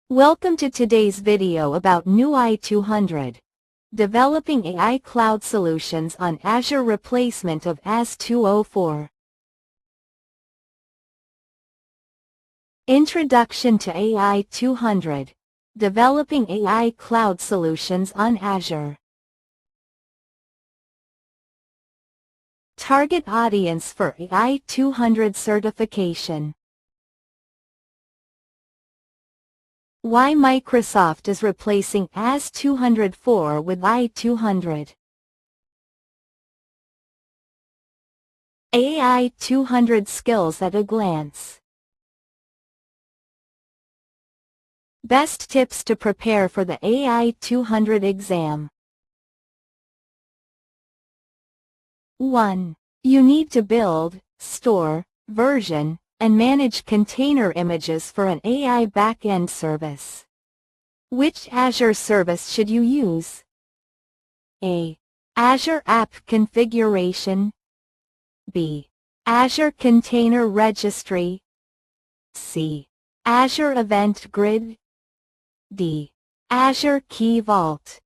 Welcome to today's video about new AI-200. Developing AI cloud solutions on Azure replacement of AZ-204. Introduction to AI-200. Developing AI cloud solutions on Azure. Target audience for AI-200 certification. Why Microsoft is replacing AZ-204 with AI-200. AI-200 skills at a glance. Best tips to prepare for the AI-200 exam. 1. You need to build, store, version, and manage container images for an AI backend service. Which Azure service should you use? A. Azure App Configuration. B. Azure Container Registry. C. Azure Event Grid. D. Azure Key Vault.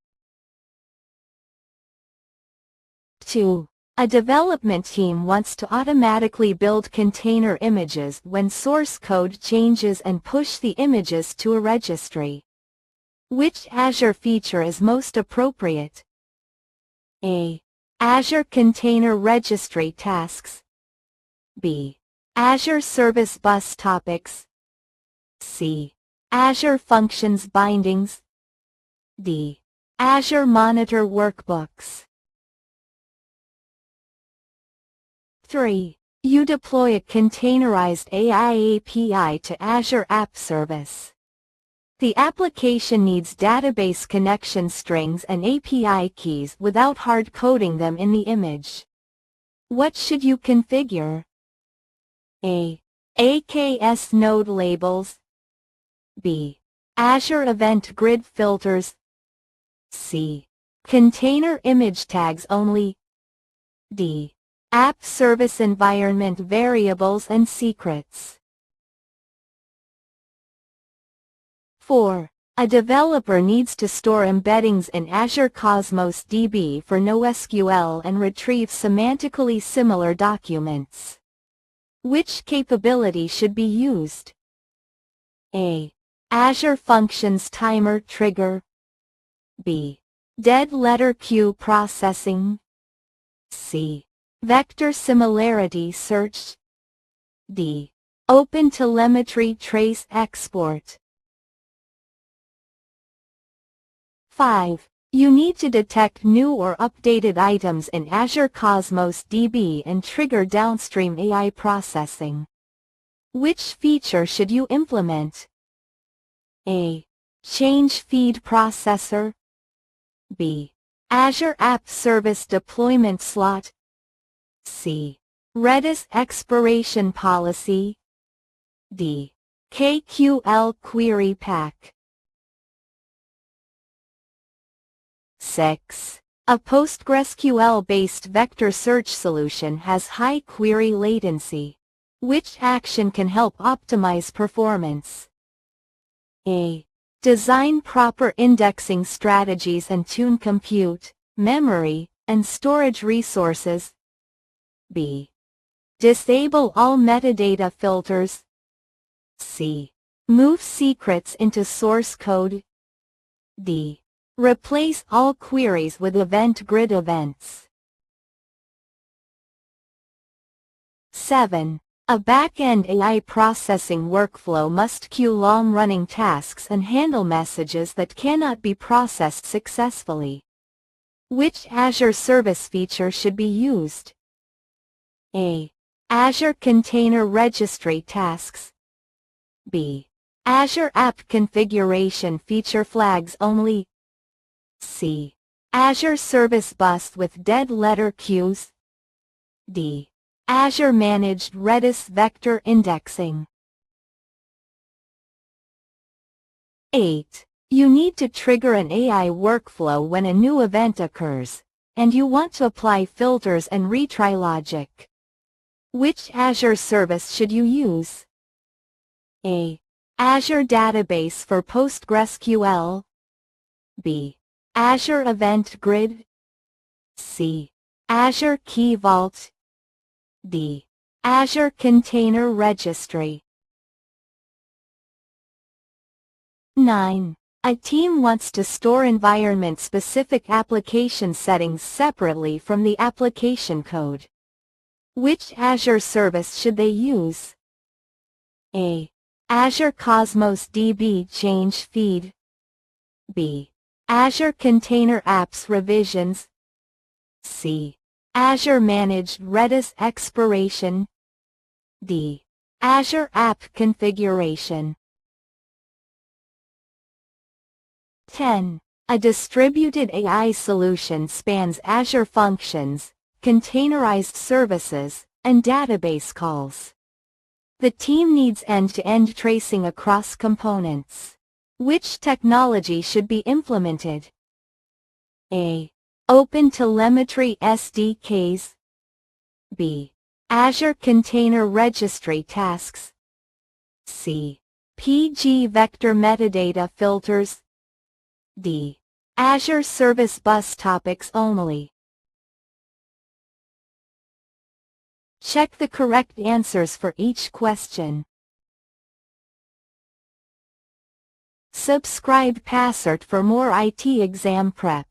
2. A development team wants to automatically build container images when source code changes and push the images to a registry. Which Azure feature is most appropriate? A. Azure Container Registry Tasks. B. Azure Service Bus Topics. C. Azure Functions Bindings. D. Azure Monitor Workbooks. 3. You deploy a containerized AI API to Azure App Service. The application needs database connection strings and API keys without hard coding them in the image. What should you configure? A. AKS node labels. B. Azure Event Grid filters. C. Container image tags only. D. App Service Environment Variables and Secrets. 4. A developer needs to store embeddings in Azure Cosmos DB for NoSQL and retrieve semantically similar documents. Which capability should be used? A. Azure Functions Timer Trigger. B. Dead Letter Queue Processing. C. Vector Similarity Search. D. Open Telemetry Trace Export. 5. You need to detect new or updated items in Azure Cosmos DB and trigger downstream AI processing. Which feature should you implement? A. Change Feed Processor. B. Azure App Service Deployment Slot. C. Redis Expiration Policy. D. KQL Query Pack. 6. A PostgreSQL-based vector search solution has high query latency. Which action can help optimize performance? A. Design proper indexing strategies and tune compute, memory, and storage resources. B. Disable all metadata filters. C. Move secrets into source code. D. Replace all queries with event grid events. 7. A back-end AI processing workflow must queue long-running tasks and handle messages that cannot be processed successfully. Which Azure service feature should be used? A. Azure Container Registry Tasks. B. Azure App Configuration Feature Flags Only. C. Azure Service Bus with Dead Letter Queues. D. Azure Managed Redis Vector Indexing. 8. You need to trigger an AI workflow when a new event occurs, and you want to apply filters and retry logic. Which Azure service should you use? A. Azure Database for PostgreSQL. B. Azure Event Grid. C. Azure Key Vault. D. Azure Container Registry. 9. A team wants to store environment-specific application settings separately from the application code. Which Azure service should they use? A. Azure Cosmos DB Change Feed. B. Azure Container Apps Revisions. C. Azure Managed Redis Expiration. D. Azure App Configuration. 10. A distributed AI solution spans Azure functions, containerized services, and database calls. The team needs end-to-end tracing across components. Which technology should be implemented? A. OpenTelemetry SDKs. B. Azure Container Registry Tasks. C. PG Vector Metadata Filters. D. Azure Service Bus Topics Only. Check the correct answers for each question. Subscribe PassCert for more IT exam prep.